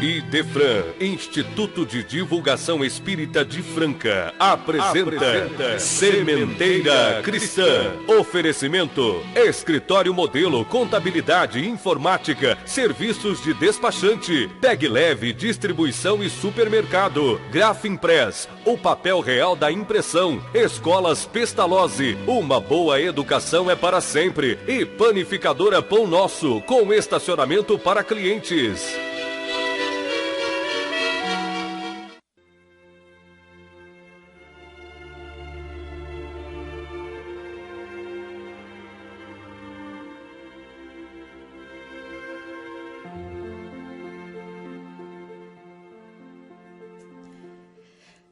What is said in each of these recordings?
O IDEFRAN, Instituto de Divulgação Espírita de Franca, apresenta Sementeira Cristã. Oferecimento: Escritório Modelo, Contabilidade, Informática, Serviços de Despachante, Pegue Leve, Distribuição e Supermercado, Grafimpress, o papel real da impressão, Escolas Pestalozzi, uma boa educação é para sempre, e Panificadora Pão Nosso, com estacionamento para clientes.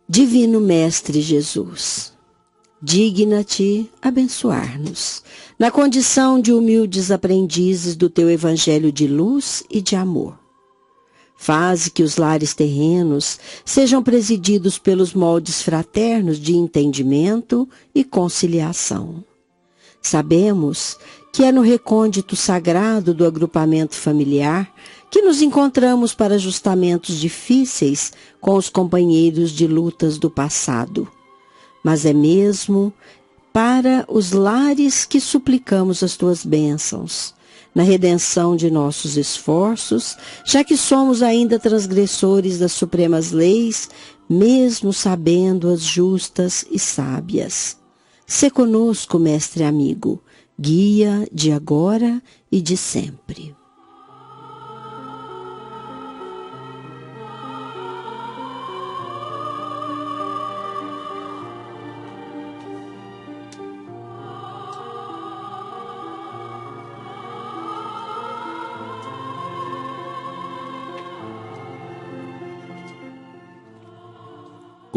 Divino Mestre Jesus, digna-te abençoar-nos, na condição de humildes aprendizes do teu evangelho de luz e de amor. Faze que os lares terrenos sejam presididos pelos moldes fraternos de entendimento e conciliação. Sabemos que é no recôndito sagrado do agrupamento familiar que nos encontramos para ajustamentos difíceis com os companheiros de lutas do passado. Mas é mesmo para os lares que suplicamos as tuas bênçãos, na redenção de nossos esforços, já que somos ainda transgressores das supremas leis, mesmo sabendo-as justas e sábias. Sê conosco, mestre amigo, guia de agora e de sempre.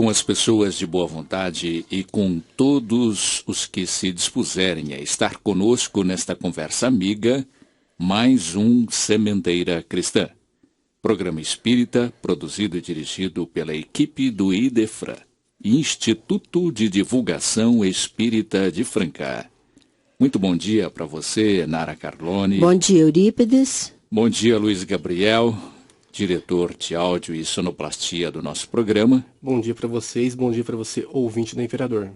Com as pessoas de boa vontade e com todos os que se dispuserem a estar conosco nesta conversa amiga, mais um Sementeira Cristã. Programa espírita produzido e dirigido pela equipe do IDEFRAN, Instituto de Divulgação Espírita de Franca. Muito bom dia para você, Nara Carlone. Bom dia, Eurípides. Bom dia, Luiz Gabriel, diretor de áudio e sonoplastia do nosso programa. Bom dia para vocês, bom dia para você, ouvinte do Imperador.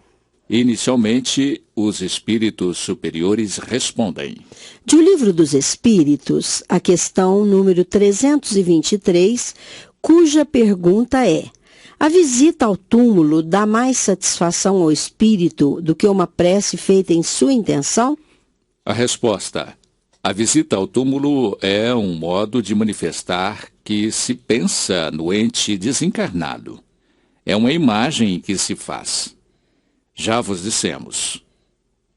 Inicialmente, os espíritos superiores respondem. De O Livro dos Espíritos, a questão número 323, cuja pergunta é: a visita ao túmulo dá mais satisfação ao espírito do que uma prece feita em sua intenção? A resposta: a visita ao túmulo é um modo de manifestar que se pensa no ente desencarnado. É uma imagem que se faz. Já vos dissemos,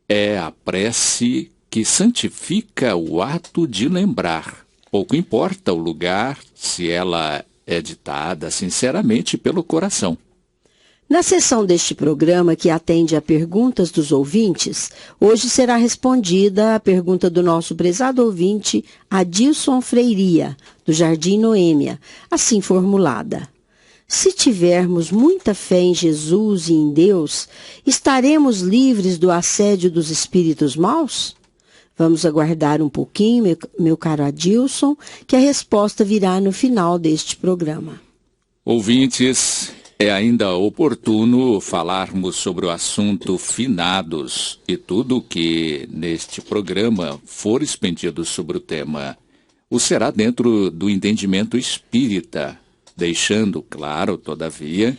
é a prece que santifica o ato de lembrar. Pouco importa o lugar, se ela é ditada sinceramente pelo coração. Na sessão deste programa, que atende a perguntas dos ouvintes, hoje será respondida a pergunta do nosso prezado ouvinte Adilson Freiria, do Jardim Noêmia, assim formulada: se tivermos muita fé em Jesus e em Deus, estaremos livres do assédio dos espíritos maus? Vamos aguardar um pouquinho, meu caro Adilson, que a resposta virá no final deste programa. Ouvintes, é ainda oportuno falarmos sobre o assunto finados e tudo o que neste programa for expendido sobre o tema o será dentro do entendimento espírita, deixando claro, todavia,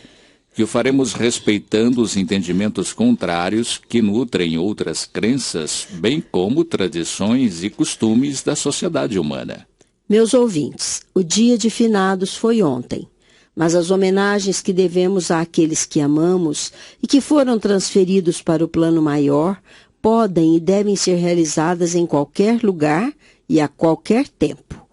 que o faremos respeitando os entendimentos contrários que nutrem outras crenças, bem como tradições e costumes da sociedade humana. Meus ouvintes, o dia de finados foi ontem. Mas as homenagens que devemos àqueles que amamos e que foram transferidos para o plano maior podem e devem ser realizadas em qualquer lugar e a qualquer tempo.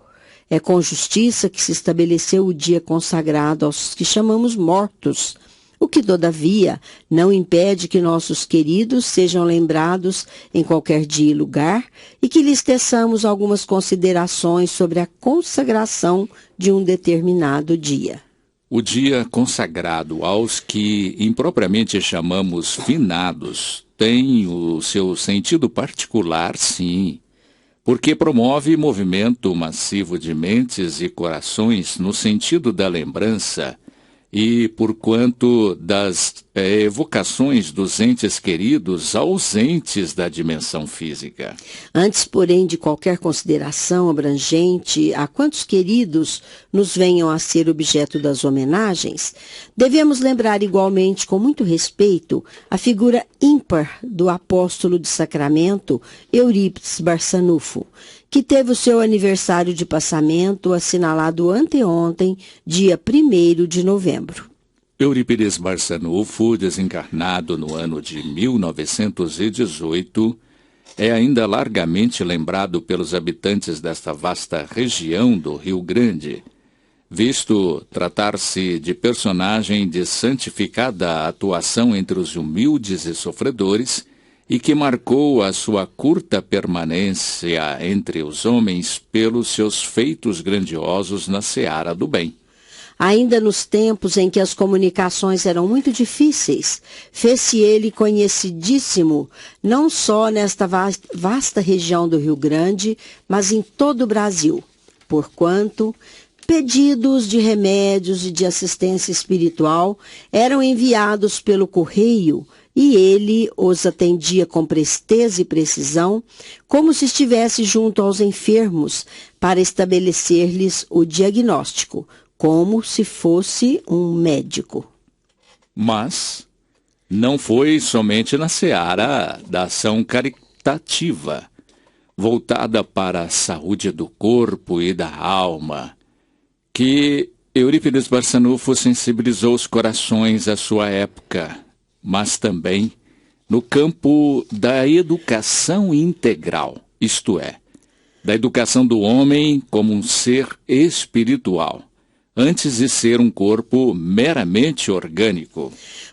É com justiça que se estabeleceu o dia consagrado aos que chamamos mortos, o que, todavia, não impede que nossos queridos sejam lembrados em qualquer dia e lugar e que lhes teçamos algumas considerações sobre a consagração de um determinado dia. O dia consagrado aos que impropriamente chamamos finados tem o seu sentido particular, sim, porque promove movimento massivo de mentes e corações no sentido da lembrança e porquanto das evocações dos entes queridos ausentes da dimensão física. Antes, porém, de qualquer consideração abrangente a quantos queridos nos venham a ser objeto das homenagens, devemos lembrar igualmente, com muito respeito, a figura ímpar do apóstolo de Sacramento, Eurípides Barçanufo, que teve o seu aniversário de passamento assinalado anteontem, dia 1º de novembro. Eurípides Barçanufo, desencarnado no ano de 1918, é ainda largamente lembrado pelos habitantes desta vasta região do Rio Grande, visto tratar-se de personagem de santificada atuação entre os humildes e sofredores, e que marcou a sua curta permanência entre os homens pelos seus feitos grandiosos na seara do bem. Ainda nos tempos em que as comunicações eram muito difíceis, fez-se ele conhecidíssimo, não só nesta vasta região do Rio Grande, mas em todo o Brasil, porquanto pedidos de remédios e de assistência espiritual eram enviados pelo correio, e ele os atendia com presteza e precisão, como se estivesse junto aos enfermos, para estabelecer-lhes o diagnóstico, como se fosse um médico. Mas não foi somente na seara da ação caritativa, voltada para a saúde do corpo e da alma, que Eurípides Barçanufo sensibilizou os corações à sua época, mas também no campo da educação integral, isto é, da educação do homem como um ser espiritual, antes de ser um corpo meramente orgânico.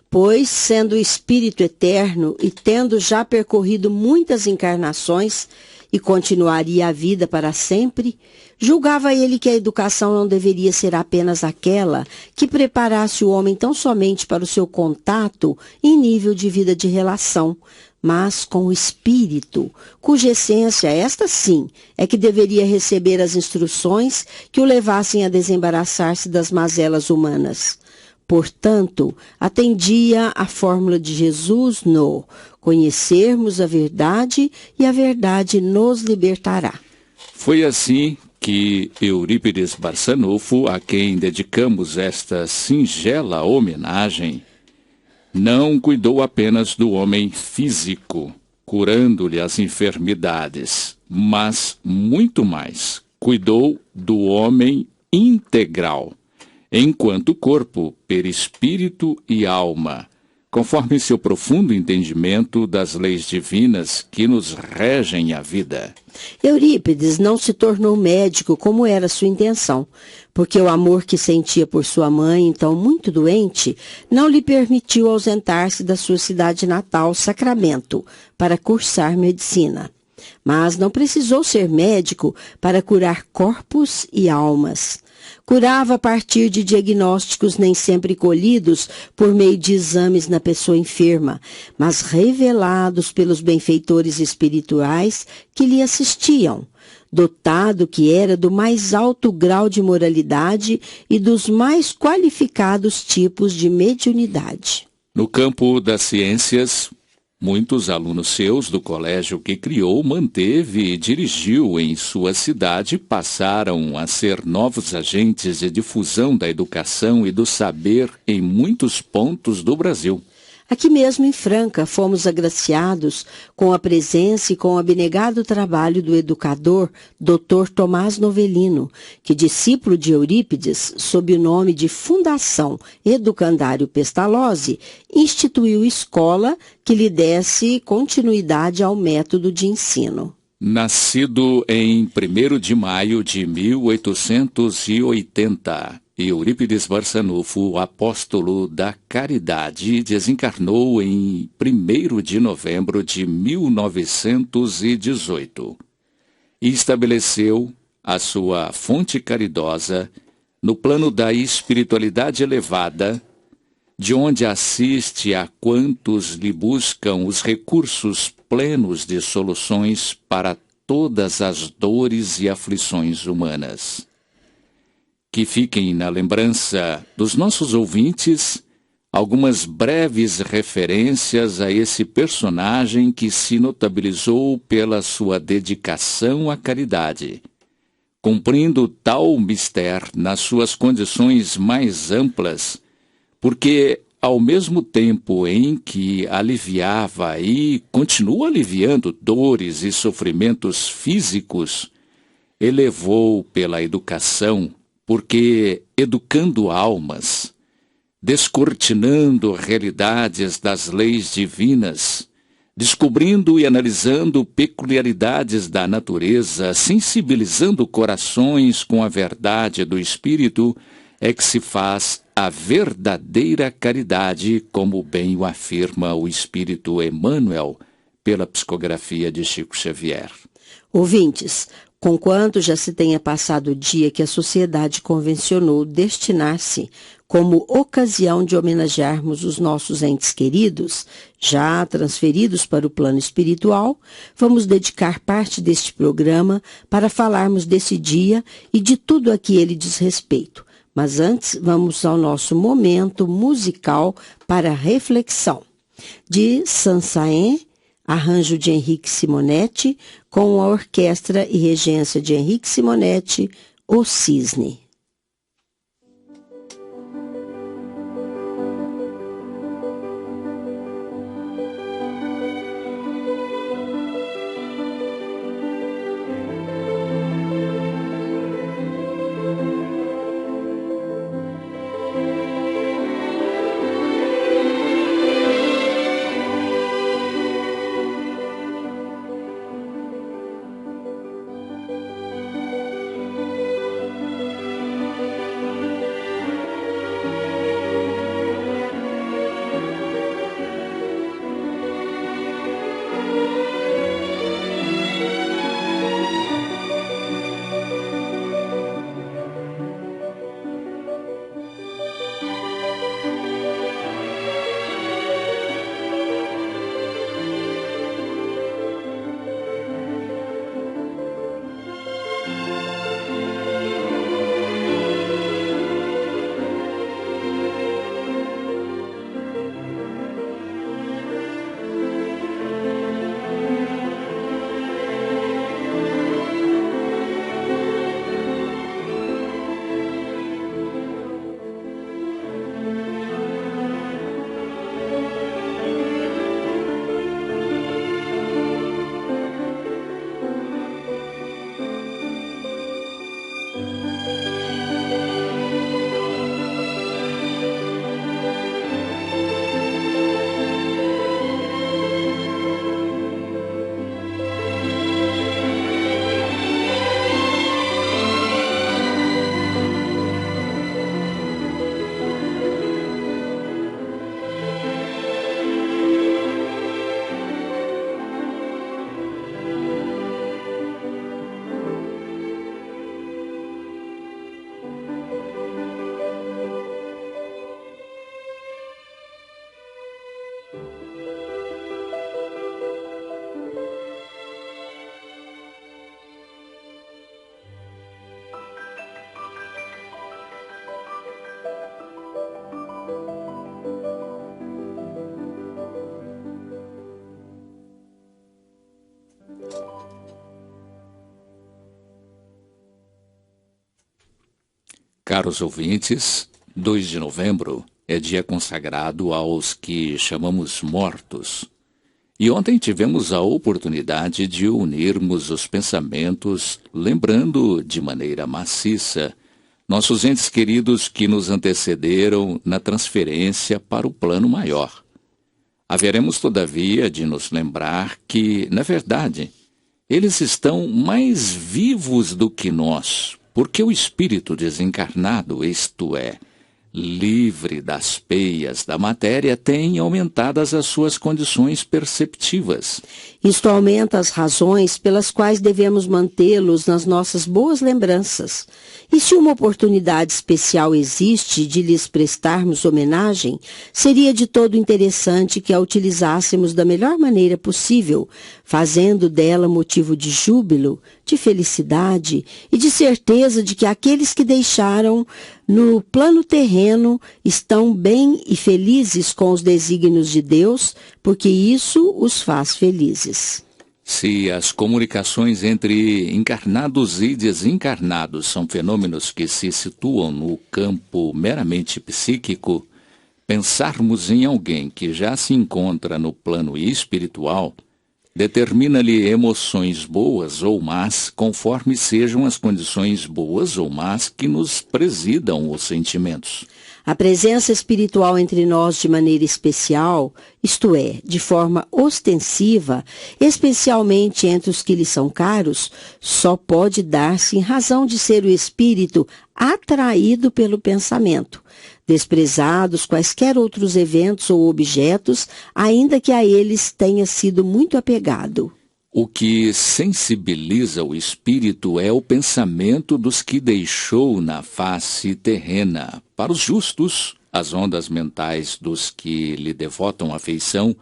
Pois, sendo o espírito eterno e tendo já percorrido muitas encarnações e continuaria a vida para sempre, julgava ele que a educação não deveria ser apenas aquela que preparasse o homem tão somente para o seu contato em nível de vida de relação, mas com o espírito, cuja essência, esta sim, é que deveria receber as instruções que o levassem a desembaraçar-se das mazelas humanas. Portanto, atendia à fórmula de Jesus no conhecermos a verdade e a verdade nos libertará. Foi assim que Eurípides Barçanufo, a quem dedicamos esta singela homenagem, não cuidou apenas do homem físico, curando-lhe as enfermidades, mas muito mais, cuidou do homem integral, enquanto corpo, perispírito e alma, conforme seu profundo entendimento das leis divinas que nos regem a vida. Eurípides não se tornou médico como era sua intenção, porque o amor que sentia por sua mãe, então muito doente, não lhe permitiu ausentar-se da sua cidade natal, Sacramento, para cursar medicina. Mas não precisou ser médico para curar corpos e almas. Curava a partir de diagnósticos nem sempre colhidos por meio de exames na pessoa enferma, mas revelados pelos benfeitores espirituais que lhe assistiam, dotado que era do mais alto grau de moralidade e dos mais qualificados tipos de mediunidade. No campo das ciências, muitos alunos seus do colégio que criou, manteve e dirigiu em sua cidade passaram a ser novos agentes de difusão da educação e do saber em muitos pontos do Brasil. Aqui mesmo em Franca, fomos agraciados com a presença e com o abnegado trabalho do educador Dr. Tomás Novelino, que, discípulo de Eurípides, sob o nome de Fundação Educandário Pestalozzi, instituiu escola que lhe desse continuidade ao método de ensino. Nascido em 1º de maio de 1880, Eurípides Barçanufo, apóstolo da caridade, desencarnou em 1º de novembro de 1918 e estabeleceu a sua fonte caridosa no plano da espiritualidade elevada, de onde assiste a quantos lhe buscam os recursos plenos de soluções para todas as dores e aflições humanas. Que fiquem na lembrança dos nossos ouvintes algumas breves referências a esse personagem que se notabilizou pela sua dedicação à caridade, cumprindo tal mistério nas suas condições mais amplas, porque, ao mesmo tempo em que aliviava e continua aliviando dores e sofrimentos físicos, elevou pela educação, porque, educando almas, descortinando realidades das leis divinas, descobrindo e analisando peculiaridades da natureza, sensibilizando corações com a verdade do Espírito, é que se faz a verdadeira caridade, como bem o afirma o Espírito Emmanuel, pela psicografia de Chico Xavier. Ouvintes, conquanto já se tenha passado o dia que a sociedade convencionou destinar-se como ocasião de homenagearmos os nossos entes queridos, já transferidos para o plano espiritual, vamos dedicar parte deste programa para falarmos desse dia e de tudo a que ele diz respeito. Mas antes, vamos ao nosso momento musical para reflexão. De Sansaen, arranjo de Henrique Simonetti, com a orquestra e regência de Henrique Simonetti, O Cisne. Caros ouvintes, 2 de novembro é dia consagrado aos que chamamos mortos. E ontem tivemos a oportunidade de unirmos os pensamentos, lembrando de maneira maciça nossos entes queridos que nos antecederam na transferência para o plano maior. Haveremos, todavia, de nos lembrar que, na verdade, eles estão mais vivos do que nós, porque o espírito desencarnado, isto é, livre das peias da matéria, tem aumentadas as suas condições perceptivas. Isto aumenta as razões pelas quais devemos mantê-los nas nossas boas lembranças. E se uma oportunidade especial existe de lhes prestarmos homenagem, seria de todo interessante que a utilizássemos da melhor maneira possível, fazendo dela motivo de júbilo, de felicidade e de certeza de que aqueles que deixaram no plano terreno estão bem e felizes com os desígnios de Deus, porque isso os faz felizes. Se as comunicações entre encarnados e desencarnados são fenômenos que se situam no campo meramente psíquico, pensarmos em alguém que já se encontra no plano espiritual determina-lhe emoções boas ou más, conforme sejam as condições boas ou más que nos presidam os sentimentos. A presença espiritual entre nós de maneira especial, isto é, de forma ostensiva, especialmente entre os que lhe são caros, só pode dar-se em razão de ser o espírito atraído pelo pensamento, desprezados quaisquer outros eventos ou objetos, ainda que a eles tenha sido muito apegado. O que sensibiliza o espírito é o pensamento dos que deixou na face terrena. Para os justos, as ondas mentais dos que lhe devotam afeição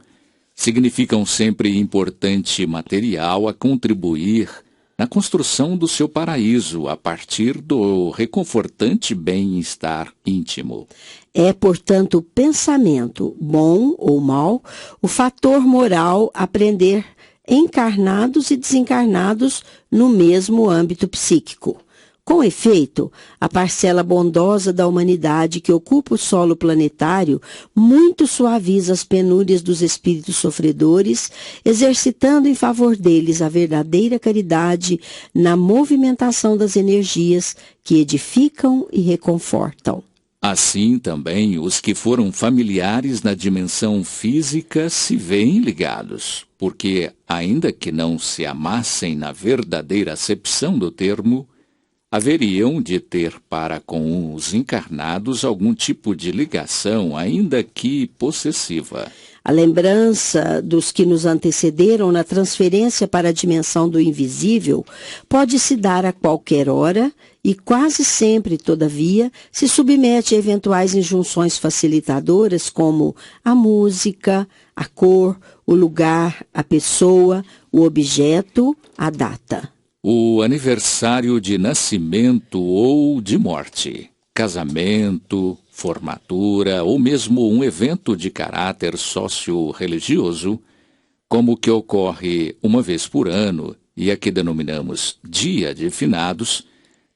significam sempre importante material a contribuir na construção do seu paraíso a partir do reconfortante bem-estar íntimo. É, portanto, o pensamento, bom ou mau, o fator moral a prender encarnados e desencarnados no mesmo âmbito psíquico. Com efeito, a parcela bondosa da humanidade que ocupa o solo planetário muito suaviza as penúrias dos espíritos sofredores, exercitando em favor deles a verdadeira caridade na movimentação das energias que edificam e reconfortam. Assim também os que foram familiares na dimensão física se veem ligados, porque, ainda que não se amassem na verdadeira acepção do termo, haveriam de ter para com os encarnados algum tipo de ligação, ainda que possessiva. A lembrança dos que nos antecederam na transferência para a dimensão do invisível pode se dar a qualquer hora e quase sempre, todavia, se submete a eventuais injunções facilitadoras como a música, a cor, o lugar, a pessoa, o objeto, a data. O aniversário de nascimento ou de morte, casamento, formatura ou mesmo um evento de caráter socio-religioso, como o que ocorre uma vez por ano e a que denominamos Dia de Finados,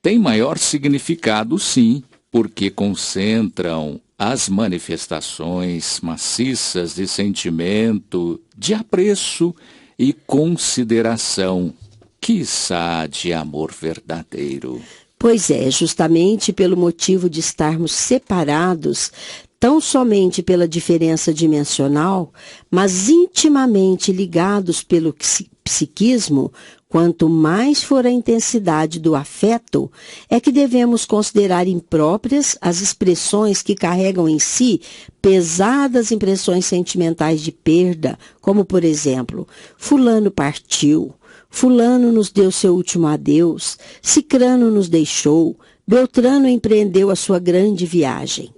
tem maior significado, sim, porque concentram as manifestações maciças de sentimento, de apreço e consideração, quiçá de amor verdadeiro. Pois é, justamente pelo motivo de estarmos separados, tão somente pela diferença dimensional, mas intimamente ligados pelo psiquismo, quanto mais for a intensidade do afeto, é que devemos considerar impróprias as expressões que carregam em si pesadas impressões sentimentais de perda, como, por exemplo, fulano partiu, fulano nos deu seu último adeus, cicrano nos deixou, beltrano empreendeu a sua grande viagem.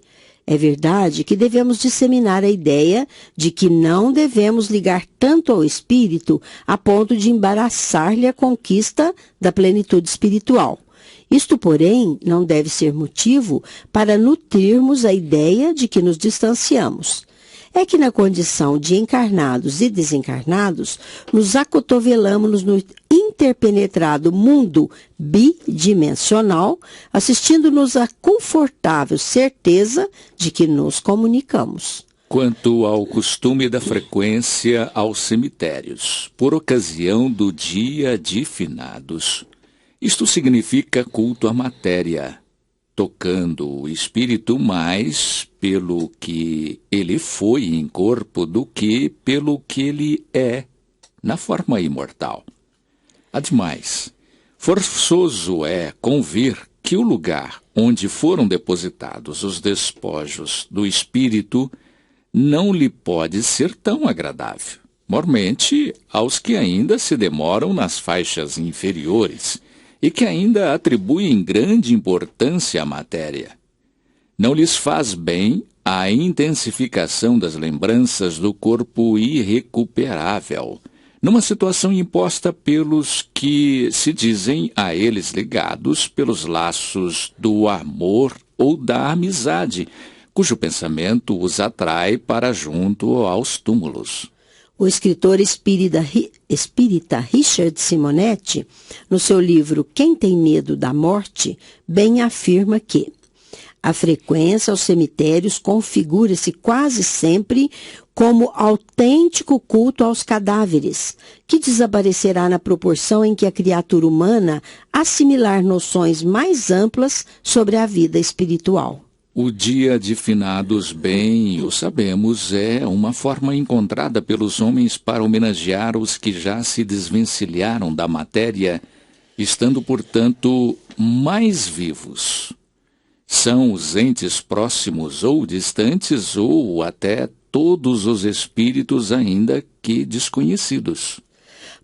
É verdade que devemos disseminar a ideia de que não devemos ligar tanto ao espírito a ponto de embaraçar-lhe a conquista da plenitude espiritual. Isto, porém, não deve ser motivo para nutrirmos a ideia de que nos distanciamos. É que na condição de encarnados e desencarnados, nos acotovelamos no interpenetrado mundo bidimensional, assistindo-nos à confortável certeza de que nos comunicamos. Quanto ao costume da frequência aos cemitérios, por ocasião do Dia de Finados, isto significa culto à matéria, tocando o espírito mais pelo que ele foi em corpo do que pelo que ele é na forma imortal. Ademais, forçoso é convir que o lugar onde foram depositados os despojos do espírito não lhe pode ser tão agradável, mormente aos que ainda se demoram nas faixas inferiores e que ainda atribuem grande importância à matéria. Não lhes faz bem a intensificação das lembranças do corpo irrecuperável, numa situação imposta pelos que se dizem a eles ligados pelos laços do amor ou da amizade, cujo pensamento os atrai para junto aos túmulos. O escritor espírita Richard Simonetti, no seu livro Quem tem medo da morte, bem afirma que a frequência aos cemitérios configura-se quase sempre como autêntico culto aos cadáveres, que desaparecerá na proporção em que a criatura humana assimilar noções mais amplas sobre a vida espiritual. O dia de finados, bem o sabemos, é uma forma encontrada pelos homens para homenagear os que já se desvencilharam da matéria, estando, portanto, mais vivos. São os entes próximos ou distantes, ou até todos os espíritos ainda que desconhecidos.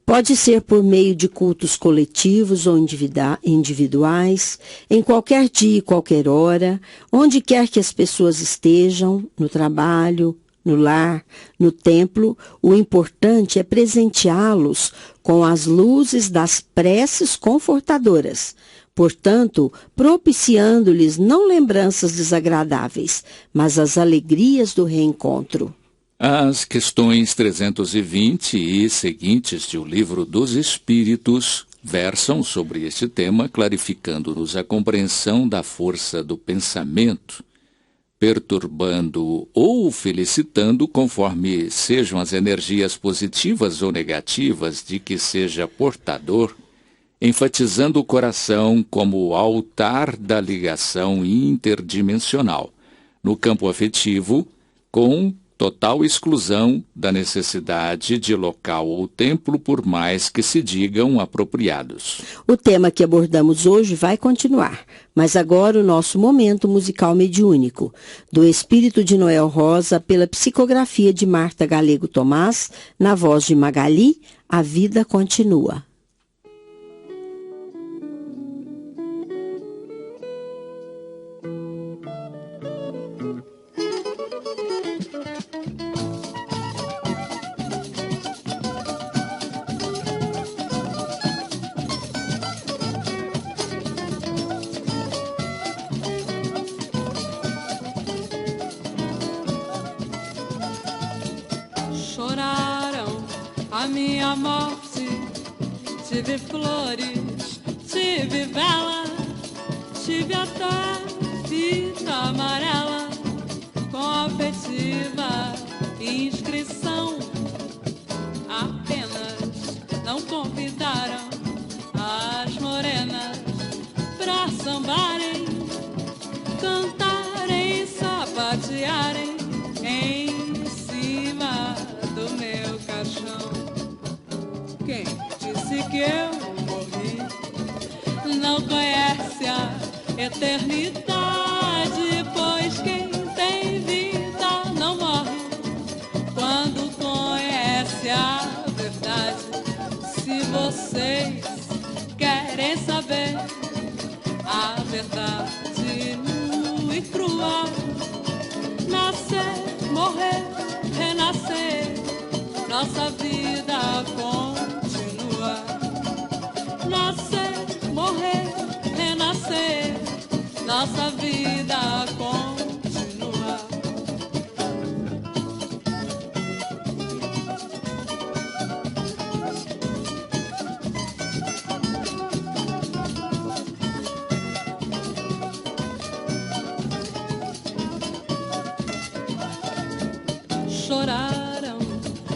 Pode ser por meio de cultos coletivos ou individuais, em qualquer dia e qualquer hora, onde quer que as pessoas estejam, no trabalho, no lar, no templo. O importante é presenteá-los com as luzes das preces confortadoras, portanto, propiciando-lhes não lembranças desagradáveis, mas as alegrias do reencontro. As questões 320 e seguintes de O Livro dos Espíritos versam sobre este tema, clarificando-nos a compreensão da força do pensamento, perturbando ou felicitando conforme sejam as energias positivas ou negativas de que seja portador, enfatizando o coração como o altar da ligação interdimensional, no campo afetivo, com total exclusão da necessidade de local ou templo, por mais que se digam apropriados. O tema que abordamos hoje vai continuar, mas agora o nosso momento musical mediúnico, do Espírito de Noel Rosa, pela psicografia de Marta Galego Tomás, na voz de Magali, A Vida Continua. Choraram a minha morte, tive flores, tive vela, tive até fita amarela, com afetiva inscrição. Apenas não convidaram as morenas pra sambarem, cantarem, sapatearem em cima do meu caixão. Quem disse que eu morri não conhece a eternidade, pois quem tem vida não morre quando conhece a verdade. Se vocês querem saber a verdade nua e crua, nascer, morrer, renascer, nossa vida continua. Nascer, morrer, renascer, nossa vida continua. Choraram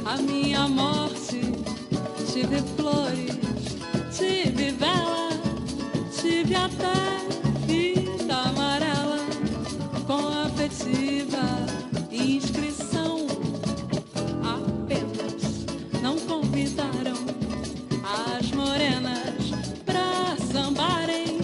a minha morte, tive flores, tive vela, tive até fita amarela, com afetiva inscrição. Apenas não convidaram as morenas pra sambarem,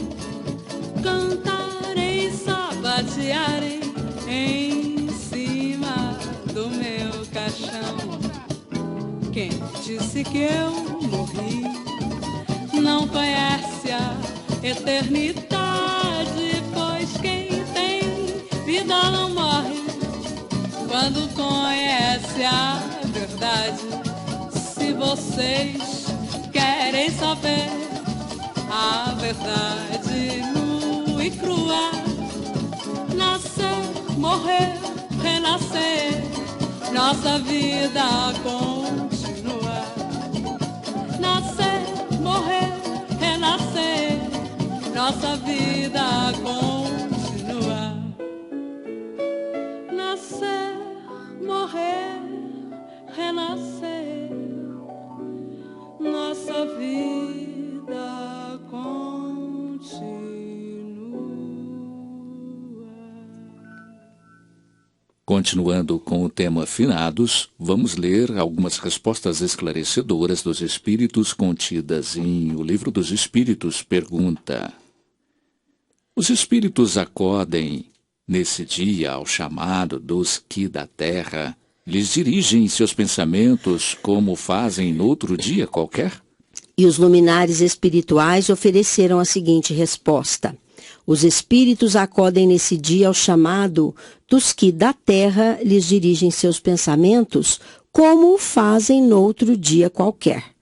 que eu morri. Não conhece a eternidade, pois quem tem vida não morre. Quando conhece a verdade, se vocês querem saber a verdade nua e crua, nascer, morrer, renascer, nossa vida continua. Nascer, morrer, renascer, nossa vida continua. Nascer, morrer, renascer, nossa vida continua. Continuando com o tema finados, vamos ler algumas respostas esclarecedoras dos Espíritos contidas em O Livro dos Espíritos. Pergunta: os Espíritos acodem nesse dia ao chamado dos que da terra lhes dirigem seus pensamentos como fazem noutro dia qualquer? E os luminares espirituais ofereceram a seguinte resposta: os espíritos acodem nesse dia ao chamado dos que da terra lhes dirigem seus pensamentos, como o fazem noutro dia qualquer.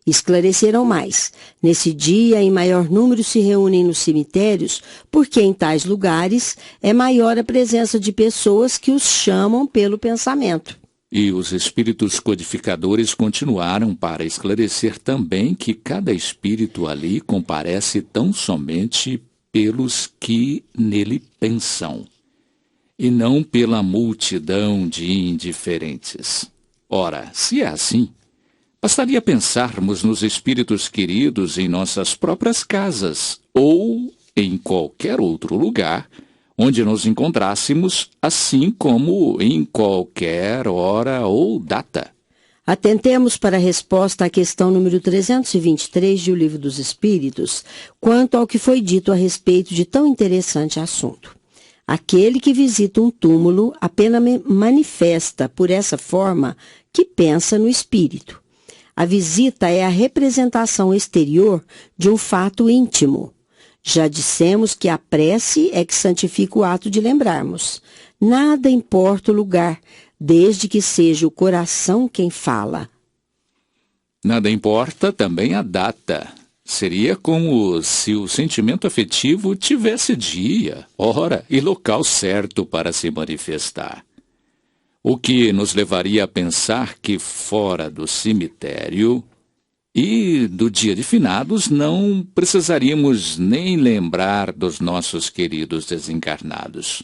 Esclareceram mais: nesse dia, em maior número se reúnem nos cemitérios, porque em tais lugares é maior a presença de pessoas que os chamam pelo pensamento. E os espíritos codificadores continuaram para esclarecer também que cada espírito ali comparece tão somente pelos que nele pensam, e não pela multidão de indiferentes. Ora, se é assim, bastaria pensarmos nos espíritos queridos em nossas próprias casas, ou em qualquer outro lugar onde nos encontrássemos, assim como em qualquer hora ou data. Atentemos para a resposta à questão número 323 de O Livro dos Espíritos, quanto ao que foi dito a respeito de tão interessante assunto. Aquele que visita um túmulo apenas manifesta, por essa forma, que pensa no espírito. A visita é a representação exterior de um fato íntimo. Já dissemos que a prece é que santifica o ato de lembrarmos. Nada importa o lugar, desde que seja o coração quem fala. Nada importa também a data. Seria como se o sentimento afetivo tivesse dia, hora e local certo para se manifestar. O que nos levaria a pensar que fora do cemitério e do dia de finados não precisaríamos nem lembrar dos nossos queridos desencarnados.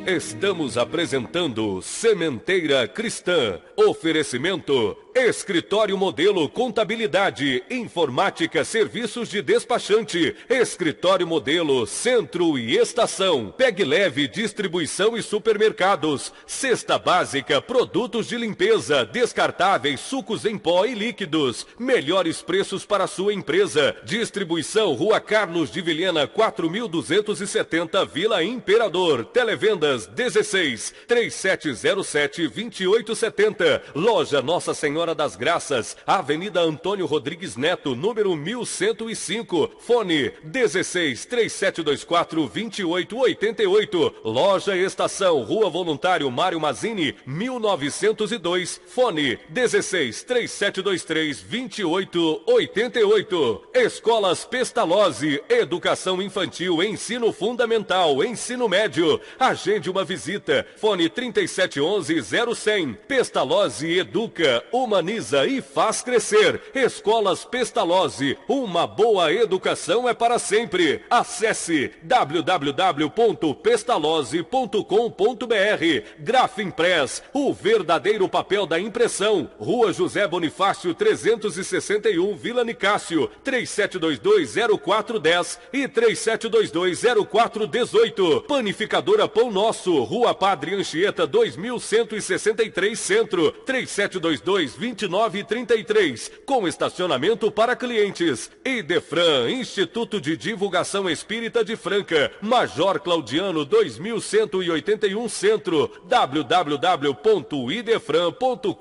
Estamos apresentando Sementeira Cristã. Oferecimento: Escritório Modelo Contabilidade, Informática, Serviços de Despachante, Escritório Modelo Centro e Estação, Pegue Leve Distribuição e Supermercados, Cesta Básica, Produtos de Limpeza, Descartáveis, Sucos em Pó e Líquidos, melhores preços para sua empresa. Distribuição Rua Carlos de Vilhena 4270, Vila Imperador. Televendas 16 3707 2870. Loja Nossa Senhora das Graças, Avenida Antônio Rodrigues Neto, número 1105. Fone 16 3724 2888. Loja Estação, Rua Voluntário Mário Mazzini, 1902. Fone 16 3723 2888. Escolas Pestalozzi, Educação Infantil, Ensino Fundamental, Ensino Médio. Agende uma visita. Fone 3711-0100. Pestalozzi educa, humaniza e faz crescer. Escolas Pestalozzi, uma boa educação é para sempre. Acesse www.pestalozzi.com.br. Grafimpress, o verdadeiro papel da impressão. Rua José Bonifácio 361, Vila Nicásio, 3722-0410 e 3722-0418. Panificadora Pão Nosso, Rua Padre Anchieta 2163 Centro, 3722 2933, com estacionamento para clientes. Idefran, Instituto de Divulgação Espírita de Franca, Major Claudiano 2181 Centro, www.idefran.com.br.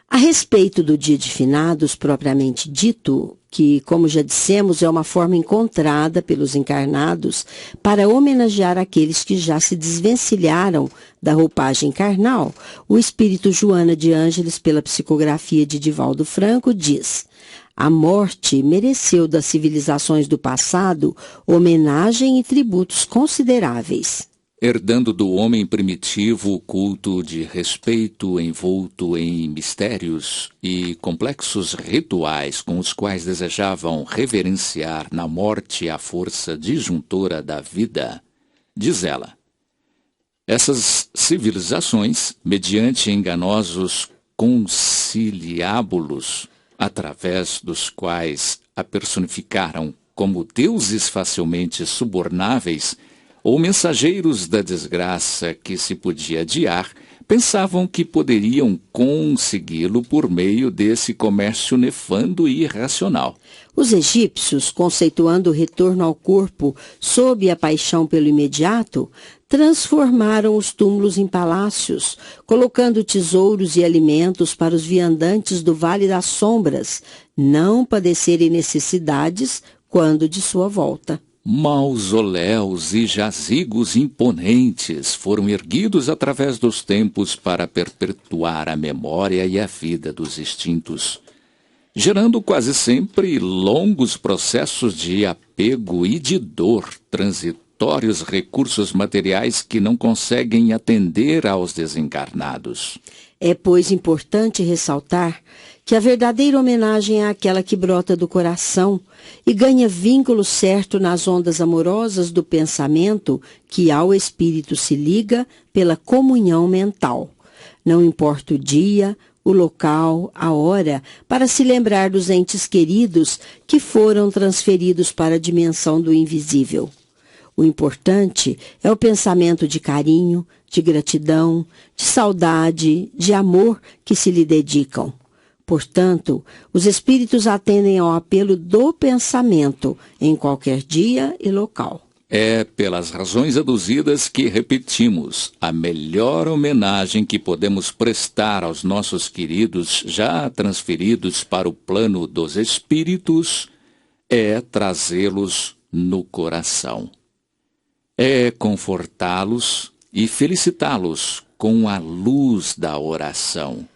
A respeito do dia de finados propriamente dito, que, como já dissemos, é uma forma encontrada pelos encarnados para homenagear aqueles que já se desvencilharam da roupagem carnal, o espírito Joana de Ângeles, pela psicografia de Divaldo Franco, diz: a morte mereceu das civilizações do passado homenagem e tributos consideráveis, herdando do homem primitivo o culto de respeito envolto em mistérios e complexos rituais com os quais desejavam reverenciar na morte a força disjuntora da vida. Diz ela: essas civilizações, mediante enganosos conciliábulos, através dos quais a personificaram como deuses facilmente subornáveis, ou mensageiros da desgraça que se podia adiar, pensavam que poderiam consegui-lo por meio desse comércio nefando e irracional. Os egípcios, conceituando o retorno ao corpo sob a paixão pelo imediato, transformaram os túmulos em palácios, colocando tesouros e alimentos para os viandantes do Vale das Sombras não padecerem necessidades quando de sua volta. Mausoléus e jazigos imponentes foram erguidos através dos tempos para perpetuar a memória e a vida dos extintos, gerando quase sempre longos processos de apego e de dor, transitórios recursos materiais que não conseguem atender aos desencarnados. É, pois, importante ressaltar que a verdadeira homenagem é aquela que brota do coração e ganha vínculo certo nas ondas amorosas do pensamento que ao espírito se liga pela comunhão mental. Não importa o dia, o local, a hora, para se lembrar dos entes queridos que foram transferidos para a dimensão do invisível. O importante é o pensamento de carinho, de gratidão, de saudade, de amor que se lhe dedicam. Portanto, os espíritos atendem ao apelo do pensamento em qualquer dia e local. É pelas razões aduzidas que repetimos: a melhor homenagem que podemos prestar aos nossos queridos já transferidos para o plano dos espíritos é trazê-los no coração. É confortá-los e felicitá-los com a luz da oração.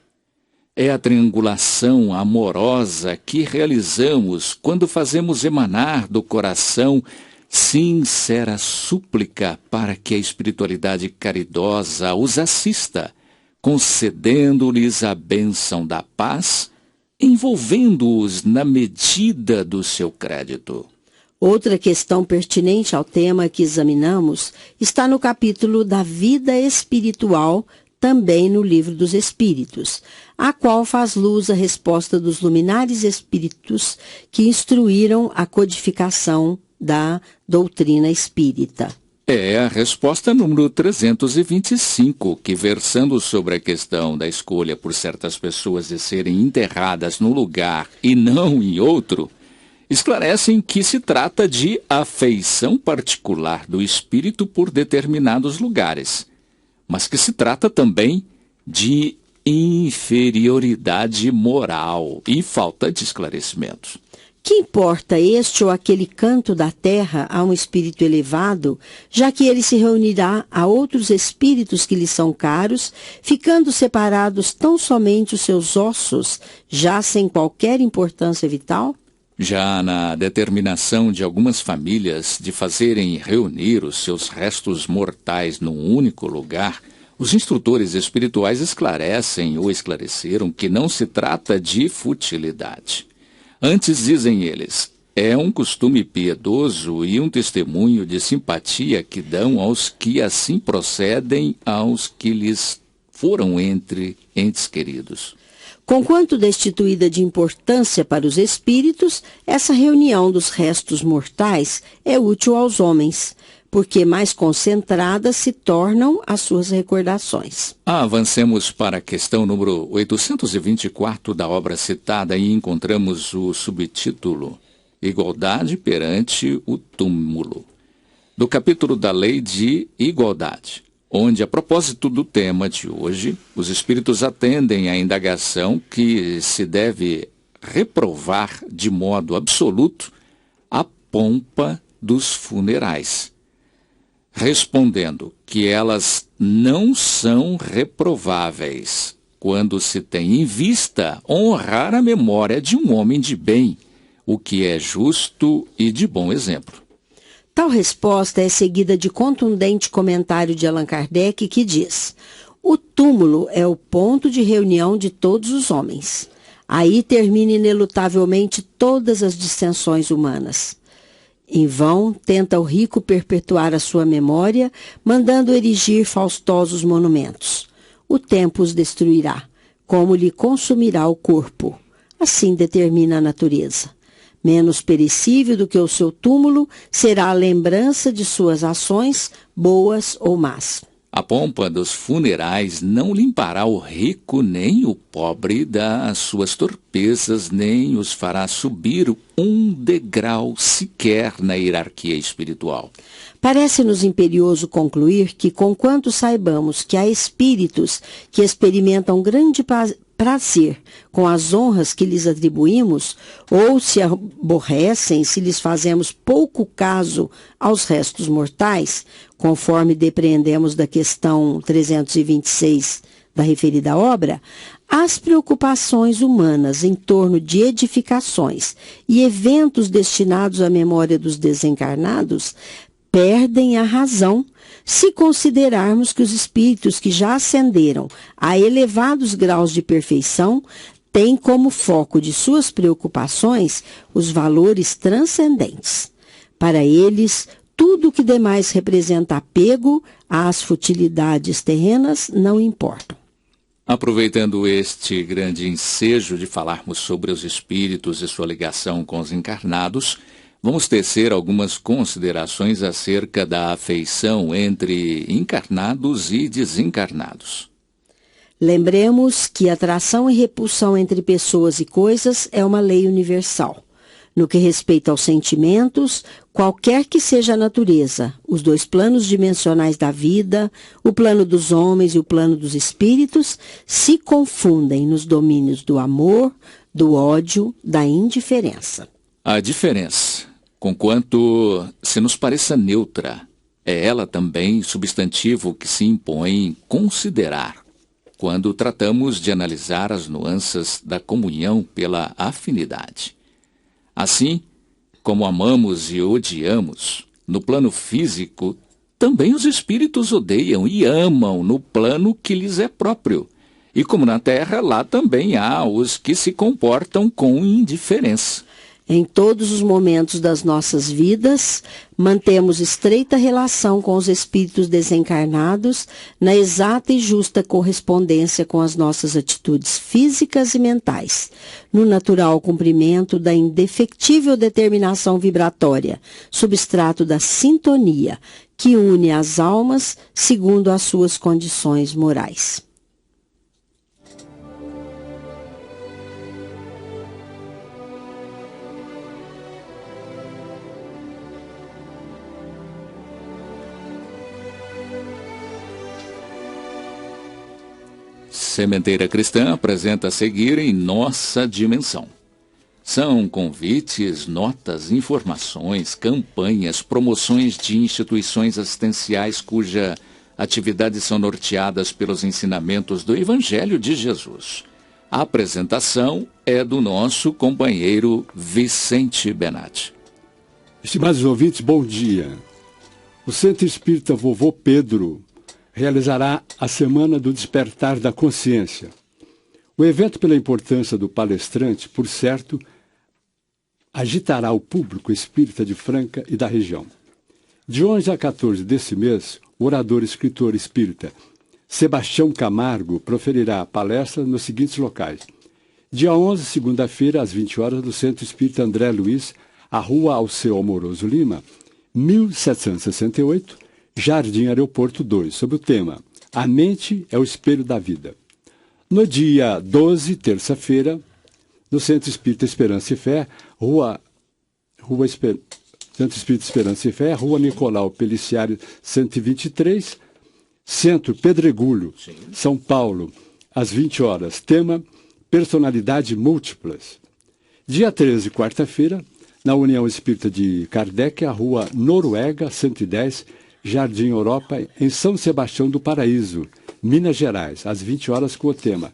É a triangulação amorosa que realizamos quando fazemos emanar do coração sincera súplica para que a espiritualidade caridosa os assista, concedendo-lhes a bênção da paz, envolvendo-os na medida do seu crédito. Outra questão pertinente ao tema que examinamos está no capítulo da vida espiritual, também no Livro dos Espíritos, a qual faz luz a resposta dos luminares espíritos que instruíram a codificação da doutrina espírita. É a resposta número 325, que, versando sobre a questão da escolha por certas pessoas de serem enterradas num lugar e não em outro, esclarecem que se trata de afeição particular do espírito por determinados lugares, mas que se trata também de inferioridade moral e falta de esclarecimentos. Que importa este ou aquele canto da terra a um espírito elevado, já que ele se reunirá a outros espíritos que lhe são caros, ficando separados tão somente os seus ossos, já sem qualquer importância vital? Já na determinação de algumas famílias de fazerem reunir os seus restos mortais num único lugar, os instrutores espirituais esclarecem ou esclareceram que não se trata de futilidade. Antes, dizem eles, é um costume piedoso e um testemunho de simpatia que dão aos que assim procedem aos que lhes foram entre entes queridos. Conquanto destituída de importância para os espíritos, essa reunião dos restos mortais é útil aos homens, porque mais concentradas se tornam as suas recordações. Avancemos para a questão número 824 da obra citada e encontramos o subtítulo Igualdade perante o túmulo, do capítulo da Lei de Igualdade, onde, a propósito do tema de hoje, os espíritos atendem à indagação que se deve reprovar de modo absoluto a pompa dos funerais, respondendo que elas não são reprováveis quando se tem em vista honrar a memória de um homem de bem, o que é justo e de bom exemplo. Tal resposta é seguida de contundente comentário de Allan Kardec, que diz: o túmulo é o ponto de reunião de todos os homens. Aí termina inelutavelmente todas as dissensões humanas. Em vão tenta o rico perpetuar a sua memória, mandando erigir faustosos monumentos. O tempo os destruirá, como lhe consumirá o corpo. Assim determina a natureza. Menos perecível do que o seu túmulo será a lembrança de suas ações, boas ou más. A pompa dos funerais não limpará o rico nem o pobre das suas torpezas, nem os fará subir um degrau sequer na hierarquia espiritual. Parece-nos imperioso concluir que, conquanto saibamos que há espíritos que experimentam grande prazer com as honras que lhes atribuímos, ou se aborrecem se lhes fazemos pouco caso aos restos mortais, conforme depreendemos da questão 326 da referida obra, as preocupações humanas em torno de edificações e eventos destinados à memória dos desencarnados perdem a razão se considerarmos que os espíritos que já ascenderam a elevados graus de perfeição têm como foco de suas preocupações os valores transcendentes. Para eles, tudo o que demais representa apego às futilidades terrenas não importa. Aproveitando este grande ensejo de falarmos sobre os espíritos e sua ligação com os encarnados, vamos tecer algumas considerações acerca da afeição entre encarnados e desencarnados. Lembremos que atração e repulsão entre pessoas e coisas é uma lei universal. No que respeita aos sentimentos, qualquer que seja a natureza, os dois planos dimensionais da vida, o plano dos homens e o plano dos espíritos, se confundem nos domínios do amor, do ódio, da indiferença. A diferença, conquanto se nos pareça neutra, é ela também substantivo que se impõe considerar, quando tratamos de analisar as nuances da comunhão pela afinidade. Assim, como amamos e odiamos, no plano físico, também os espíritos odeiam e amam no plano que lhes é próprio. E como na Terra, lá também há os que se comportam com indiferença. Em todos os momentos das nossas vidas, mantemos estreita relação com os espíritos desencarnados, na exata e justa correspondência com as nossas atitudes físicas e mentais, no natural cumprimento da indefectível determinação vibratória, substrato da sintonia, que une as almas segundo as suas condições morais. Sementeira Cristã apresenta a seguir em Nossa Dimensão. São convites, notas, informações, campanhas, promoções de instituições assistenciais cuja atividades são norteadas pelos ensinamentos do Evangelho de Jesus. A apresentação é do nosso companheiro Vicente Benatti. Estimados ouvintes, bom dia. O Centro Espírita Vovô Pedro realizará a Semana do Despertar da Consciência. O evento, pela importância do palestrante, por certo, agitará o público espírita de Franca e da região. De 11 a 14 desse mês, o orador e escritor espírita Sebastião Camargo proferirá palestra nos seguintes locais: Dia 11, segunda-feira, às 20 horas, no Centro Espírita André Luiz, a Rua Alceu Amoroso Lima, 1768, Jardim Aeroporto 2, sob o tema A Mente é o Espelho da Vida. No dia 12, terça-feira, no Centro Espírita Esperança e Fé, Centro Espírita Esperança e Fé, Rua Nicolau Peliciário 123, Centro Pedregulho, São Paulo, às 20 horas. Tema Personalidade Múltiplas. Dia 13, quarta-feira, na União Espírita de Kardec, a Rua Noruega 110, Jardim Europa, em São Sebastião do Paraíso, Minas Gerais, às 20 horas, com o tema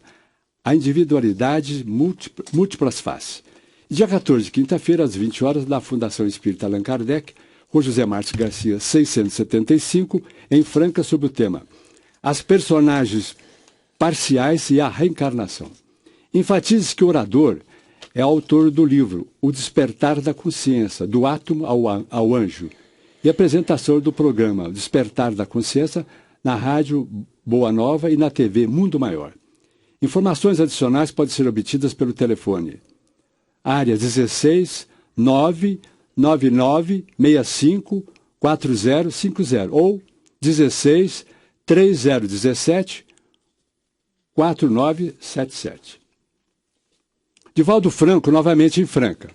A Individualidade Múltiplas Faces. Dia 14, quinta-feira, às 20 horas, na Fundação Espírita Allan Kardec, Rua José Martins Garcia, 675, em Franca, sob o tema As Personagens Parciais e a Reencarnação. Enfatize que o orador é autor do livro O Despertar da Consciência, do Átomo ao Anjo, e apresentador do programa Despertar da Consciência na Rádio Boa Nova e na TV Mundo Maior. Informações adicionais podem ser obtidas pelo telefone área 16 999 65 4050 ou 16 3017 4977. Divaldo Franco, novamente em Franca.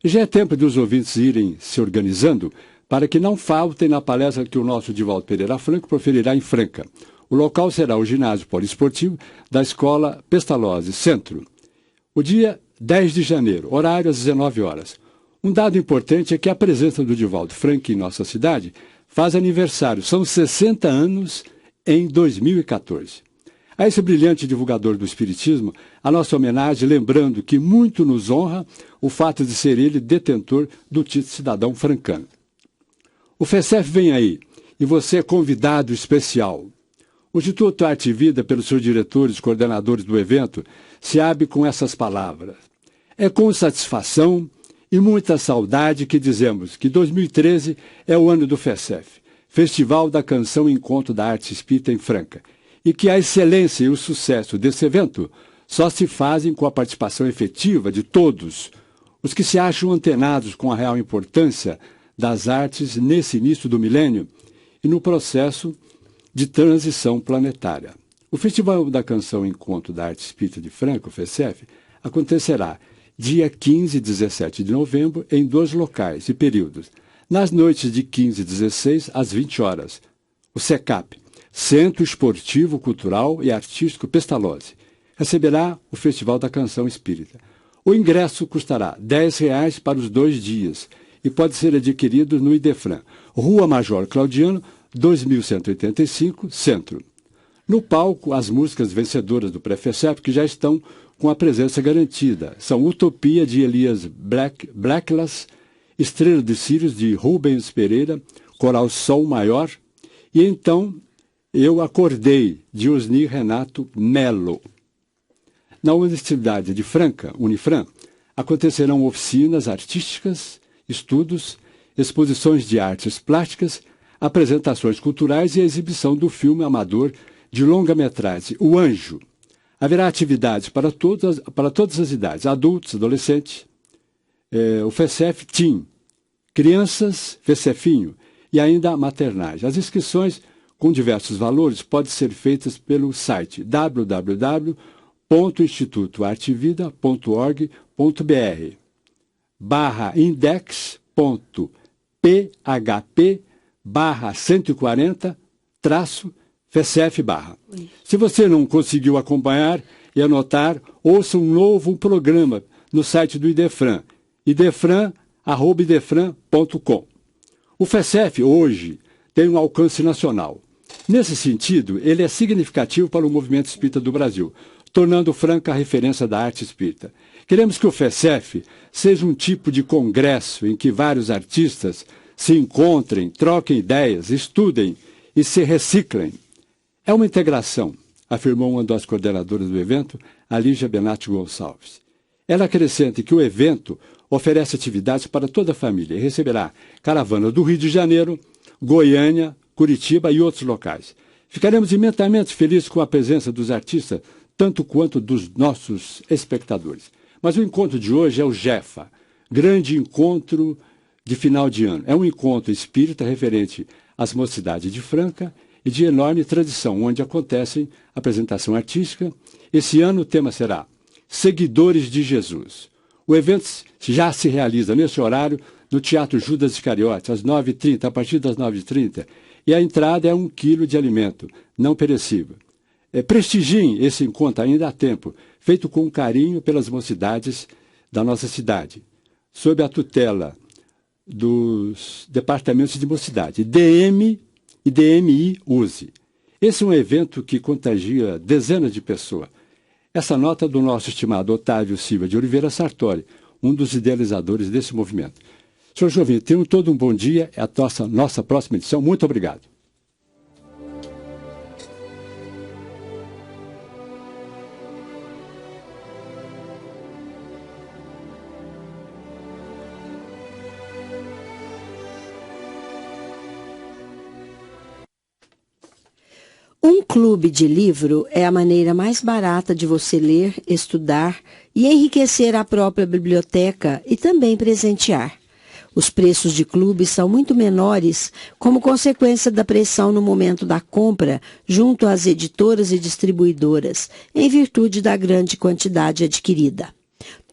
Já é tempo de os ouvintes irem se organizando para que não faltem na palestra que o nosso Divaldo Pereira Franco proferirá em Franca. O local será o ginásio poliesportivo da Escola Pestalozzi, Centro. O dia 10 de janeiro, horário às 19 horas. Um dado importante é que a presença do Divaldo Franco em nossa cidade faz aniversário. São 60 anos em 2014. A esse brilhante divulgador do Espiritismo, a nossa homenagem, lembrando que muito nos honra o fato de ser ele detentor do título de cidadão francano. O FECEF vem aí, e você é convidado especial. O Instituto Arte e Vida, pelos seus diretores e coordenadores do evento, se abre com essas palavras. É com satisfação e muita saudade que dizemos que 2013 é o ano do FECEF, Festival da Canção e Encontro da Arte Espírita em Franca, e que a excelência e o sucesso desse evento só se fazem com a participação efetiva de todos os que se acham antenados com a real importância das artes nesse início do milênio e no processo de transição planetária. O Festival da Canção e Encontro da Arte Espírita de Franca, o FECEF, acontecerá dia 15 e 17 de novembro em 2 locais e períodos. Nas noites de 15 e 16 às 20 horas. O SECAP, Centro Esportivo, Cultural e Artístico Pestalozzi, receberá o Festival da Canção Espírita. O ingresso custará R$10 para os 2 dias e pode ser adquirido no Idefran, Rua Major Claudiano, 2185, Centro. No palco, as músicas vencedoras do pré-FECEF, que já estão com a presença garantida, são Utopia, de Elias Blacklas, Estrela de Sírios, de Rubens Pereira, Coral Sol Maior, e então Eu Acordei, de Osni Renato Melo. Na Universidade de Franca, Unifran, acontecerão oficinas artísticas, estudos, exposições de artes plásticas, apresentações culturais e a exibição do filme amador de longa-metragem O Anjo. Haverá atividades para todas as idades, adultos, adolescentes, o FECEF Team, crianças, FECEFinho e ainda maternais. As inscrições com diversos valores podem ser feitas pelo site www.institutoartevida.org.br/index.php/140-FECEF/. Se você não conseguiu acompanhar e anotar, ouça um novo programa no site do Idefran, idefran@idefran.com. O FECEF hoje tem um alcance nacional. Nesse sentido, ele é significativo para o movimento espírita do Brasil, tornando Franca a referência da arte espírita. Queremos que o FECEF seja um tipo de congresso em que vários artistas se encontrem, troquem ideias, estudem e se reciclem. É uma integração, afirmou uma das coordenadoras do evento, a Lígia Benatti Gonçalves. Ela acrescenta que o evento oferece atividades para toda a família e receberá caravana do Rio de Janeiro, Goiânia, Curitiba e outros locais. Ficaremos imensamente felizes com a presença dos artistas tanto quanto dos nossos espectadores. Mas o encontro de hoje é o Jefa, grande encontro de final de ano. É um encontro espírita referente às mocidades de Franca e de enorme tradição, onde acontecem apresentação artística. Esse ano o tema será Seguidores de Jesus. O evento já se realiza nesse horário no Teatro Judas Iscariotes, às 9h30, a partir das 9h30, e a entrada é 1 quilo de alimento não perecível. Prestigiem esse encontro, ainda há tempo, feito com carinho pelas mocidades da nossa cidade, sob a tutela dos departamentos de mocidade, DM e DMI-USE. Esse é um evento que contagia dezenas de pessoas. Essa nota do nosso estimado Otávio Silva de Oliveira Sartori, um dos idealizadores desse movimento. Senhor Jovem, tenham todo um bom dia. É a nossa próxima edição. Muito obrigado. Um clube de livro é a maneira mais barata de você ler, estudar e enriquecer a própria biblioteca e também presentear. Os preços de clubes são muito menores como consequência da pressão no momento da compra junto às editoras e distribuidoras, em virtude da grande quantidade adquirida.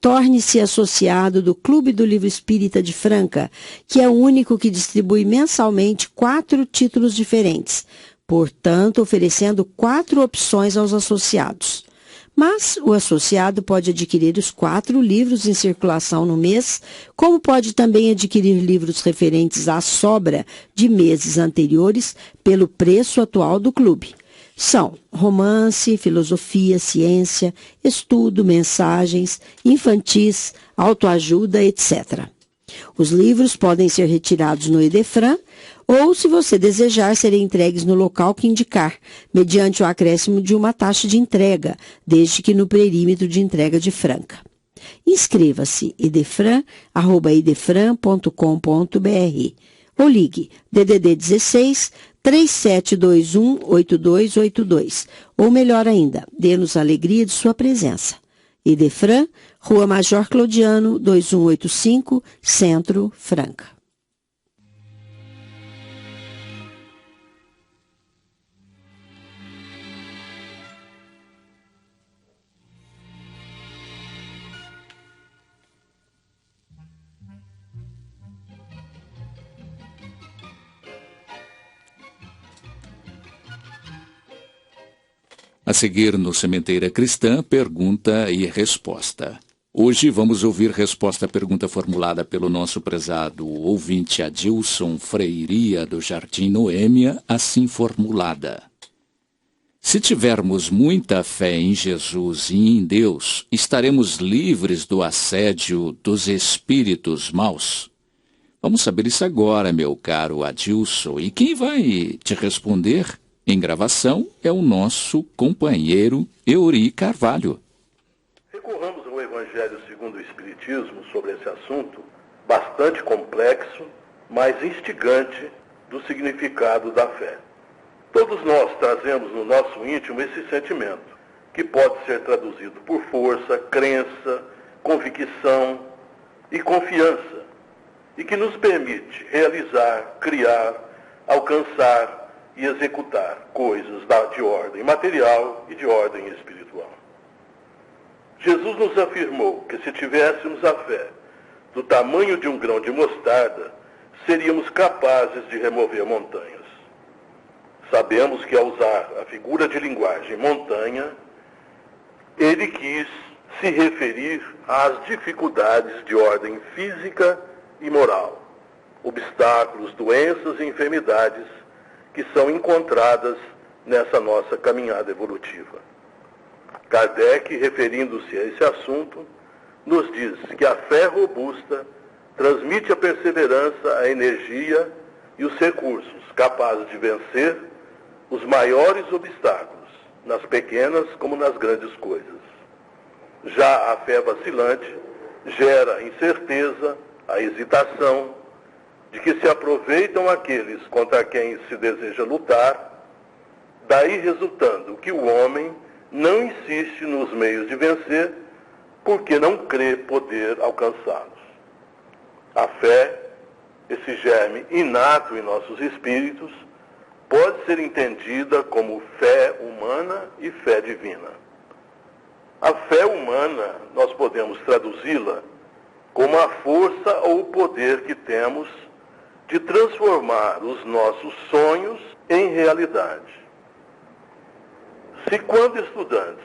Torne-se associado do Clube do Livro Espírita de Franca, que é o único que distribui mensalmente 4 títulos diferentes, portanto, oferecendo 4 opções aos associados. Mas o associado pode adquirir os 4 livros em circulação no mês, como pode também adquirir livros referentes à sobra de meses anteriores pelo preço atual do clube. São romance, filosofia, ciência, estudo, mensagens, infantis, autoajuda, etc. Os livros podem ser retirados no Idefran ou, se você desejar, serem entregues no local que indicar, mediante o acréscimo de uma taxa de entrega, desde que no perímetro de entrega de Franca. Inscreva-se idefran@idefran.com.br ou ligue DDD 16 3721 8282, ou melhor ainda, dê-nos a alegria de sua presença. Idefran, Rua Major Claudiano, 2185, Centro, Franca. A seguir, no Sementeira Cristã, pergunta e resposta. Hoje vamos ouvir resposta à pergunta formulada pelo nosso prezado ouvinte Adilson Freiria, do Jardim Noêmia, assim formulada. Se tivermos muita fé em Jesus e em Deus, estaremos livres do assédio dos espíritos maus? Vamos saber isso agora, meu caro Adilson. E quem vai te responder em gravação é o nosso companheiro Euri Carvalho. Recorramos ao Evangelho segundo o Espiritismo sobre esse assunto, bastante complexo, mas instigante do significado da fé. Todos nós trazemos no nosso íntimo esse sentimento, que pode ser traduzido por força, crença, convicção e confiança, e que nos permite realizar, criar, alcançar e executar coisas de ordem material e de ordem espiritual. Jesus nos afirmou que se tivéssemos a fé do tamanho de um grão de mostarda, seríamos capazes de remover montanhas. Sabemos que ao usar a figura de linguagem montanha, ele quis se referir às dificuldades de ordem física e moral, obstáculos, doenças e enfermidades que são encontradas nessa nossa caminhada evolutiva. Kardec, referindo-se a esse assunto, nos diz que a fé robusta transmite a perseverança, a energia e os recursos capazes de vencer os maiores obstáculos, nas pequenas como nas grandes coisas. Já a fé vacilante gera a incerteza, a hesitação, de que se aproveitam aqueles contra quem se deseja lutar, daí resultando que o homem não insiste nos meios de vencer, porque não crê poder alcançá-los. A fé, esse germe inato em nossos espíritos, pode ser entendida como fé humana e fé divina. A fé humana, nós podemos traduzi-la como a força ou o poder que temos de transformar os nossos sonhos em realidade. Se quando estudantes,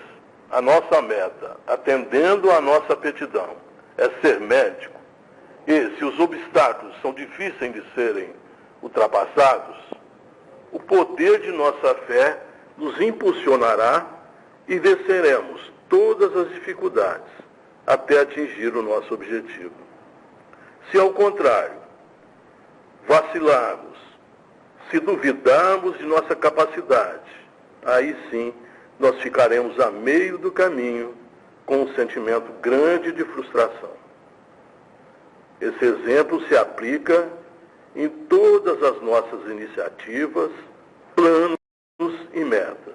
a nossa meta, atendendo à nossa aptidão, é ser médico, e se os obstáculos são difíceis de serem ultrapassados, o poder de nossa fé nos impulsionará e venceremos todas as dificuldades até atingir o nosso objetivo. Se ao contrário, vacilarmos, se duvidarmos de nossa capacidade, aí sim nós ficaremos a meio do caminho com um sentimento grande de frustração. Esse exemplo se aplica em todas as nossas iniciativas, planos e metas.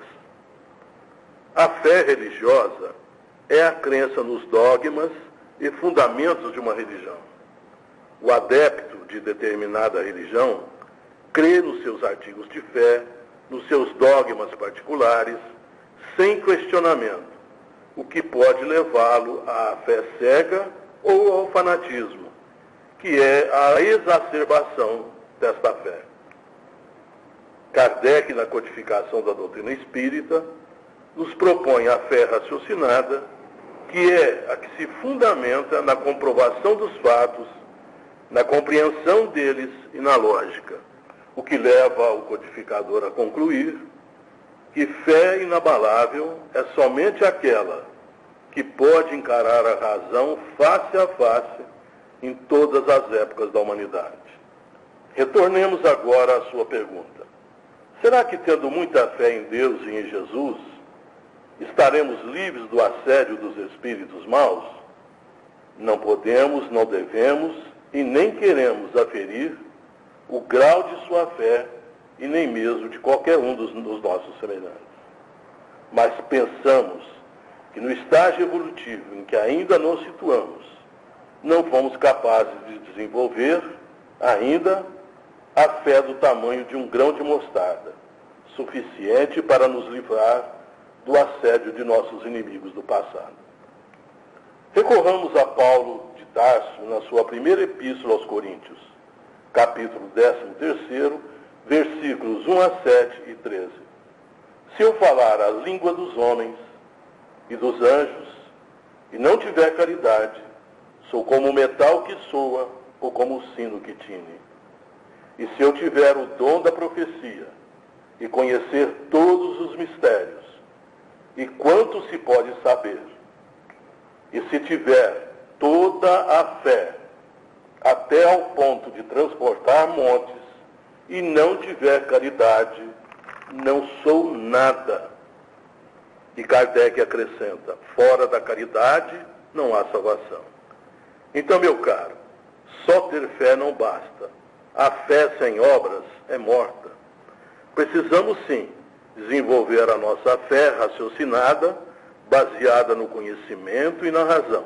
A fé religiosa é a crença nos dogmas e fundamentos de uma religião. O adepto de determinada religião crê nos seus artigos de fé, nos seus dogmas particulares, sem questionamento, o que pode levá-lo à fé cega ou ao fanatismo, que é a exacerbação desta fé. Kardec, na codificação da doutrina espírita, nos propõe a fé raciocinada, que é a que se fundamenta na comprovação dos fatos, na compreensão deles e na lógica, o que leva o codificador a concluir que fé inabalável é somente aquela que pode encarar a razão face a face em todas as épocas da humanidade. Retornemos agora à sua pergunta. Será que, tendo muita fé em Deus e em Jesus, estaremos livres do assédio dos espíritos maus? Não podemos, não devemos e nem queremos aferir o grau de sua fé e nem mesmo de qualquer um dos nossos semelhantes. Mas pensamos que no estágio evolutivo em que ainda nos situamos, não fomos capazes de desenvolver ainda a fé do tamanho de um grão de mostarda, suficiente para nos livrar do assédio de nossos inimigos do passado. Recorramos a Paulo de Tarso na sua primeira epístola aos Coríntios, capítulo 13, versículos 1 a 7 e 13. Se eu falar a língua dos homens e dos anjos, e não tiver caridade, sou como o metal que soa ou como o sino que tine. E se eu tiver o dom da profecia e conhecer todos os mistérios, e quanto se pode saber, e se tiver toda a fé, até ao ponto de transportar montes, e não tiver caridade, não sou nada. E Kardec acrescenta, fora da caridade não há salvação. Então, meu caro, só ter fé não basta. A fé sem obras é morta. Precisamos, sim, desenvolver a nossa fé raciocinada, baseada no conhecimento e na razão,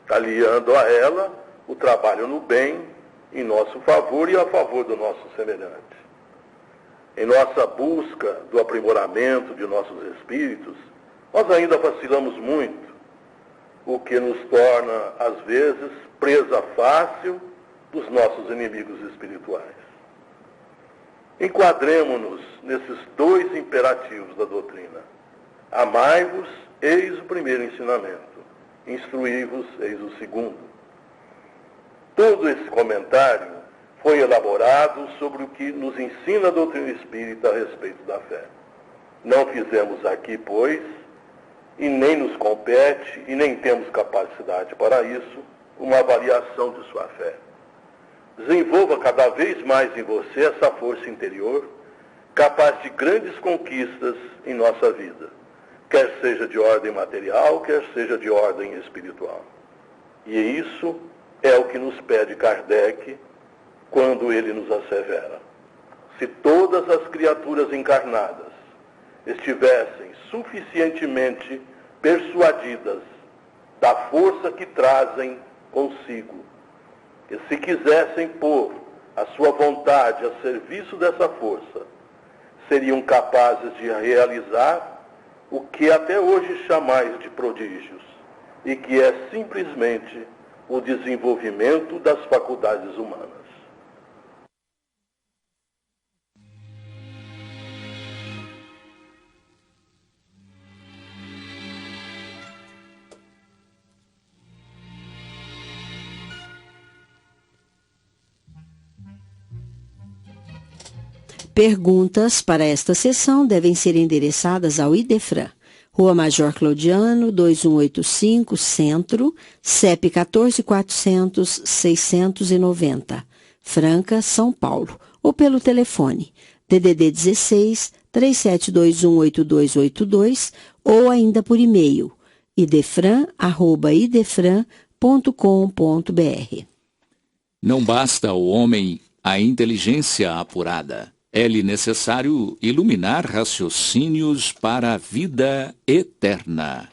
aliando a ela o trabalho no bem, em nosso favor e a favor do nosso semelhante. Em nossa busca do aprimoramento de nossos espíritos, nós ainda vacilamos muito, o que nos torna, às vezes, presa fácil dos nossos inimigos espirituais. Enquadremo-nos nesses dois imperativos da doutrina. Amai-vos, eis o primeiro ensinamento. Instruí-vos, eis o segundo. Todo esse comentário foi elaborado sobre o que nos ensina a doutrina espírita a respeito da fé. Não fizemos aqui, pois, e nem nos compete, e nem temos capacidade para isso, uma avaliação de sua fé. Desenvolva cada vez mais em você essa força interior, capaz de grandes conquistas em nossa vida, quer seja de ordem material, quer seja de ordem espiritual. E isso é o que nos pede Kardec quando ele nos assevera. Se todas as criaturas encarnadas estivessem suficientemente persuadidas da força que trazem consigo, e se quisessem pôr a sua vontade a serviço dessa força, seriam capazes de realizar o que até hoje chamais de prodígios, e que é simplesmente o desenvolvimento das faculdades humanas. Perguntas para esta sessão devem ser endereçadas ao Idefran, Rua Major Claudiano, 2185, Centro, CEP 14.400.690, Franca, São Paulo, ou pelo telefone DDD 16 37218282 ou ainda por e-mail idefran@idefran.com.br. Não basta ao homem a inteligência apurada. É-lhe necessário iluminar raciocínios para a vida eterna.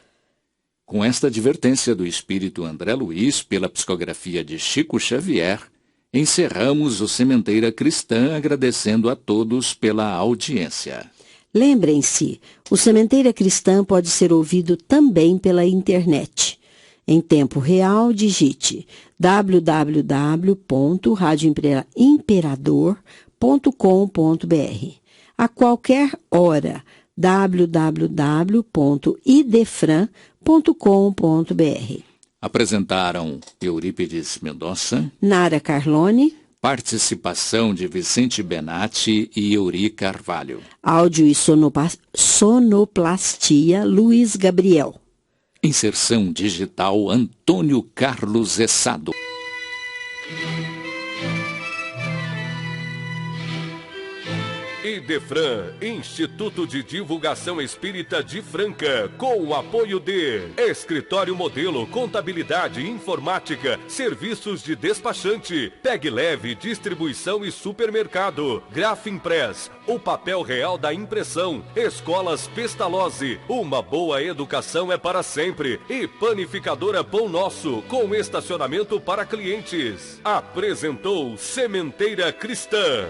Com esta advertência do espírito André Luiz pela psicografia de Chico Xavier, encerramos o Sementeira Cristã agradecendo a todos pela audiência. Lembrem-se, o Sementeira Cristã pode ser ouvido também pela internet. Em tempo real, digite www.radioimperador.com.br. A qualquer hora, www.idefran.com.br. Apresentaram Eurípides Mendonça, Nara Carlone, participação de Vicente Benatti e Euri Carvalho. Áudio e sonoplastia Luiz Gabriel. Inserção digital Antônio Carlos Essado. Idefran, Instituto de Divulgação Espírita de Franca, com o apoio de Escritório Modelo, Contabilidade, Informática, Serviços de Despachante, Peg Leve, Distribuição e Supermercado, Grafimpress, o papel real da impressão, Escolas Pestalozzi, uma boa educação é para sempre, e Panificadora Pão Nosso, com estacionamento para clientes. Apresentou Sementeira Cristã.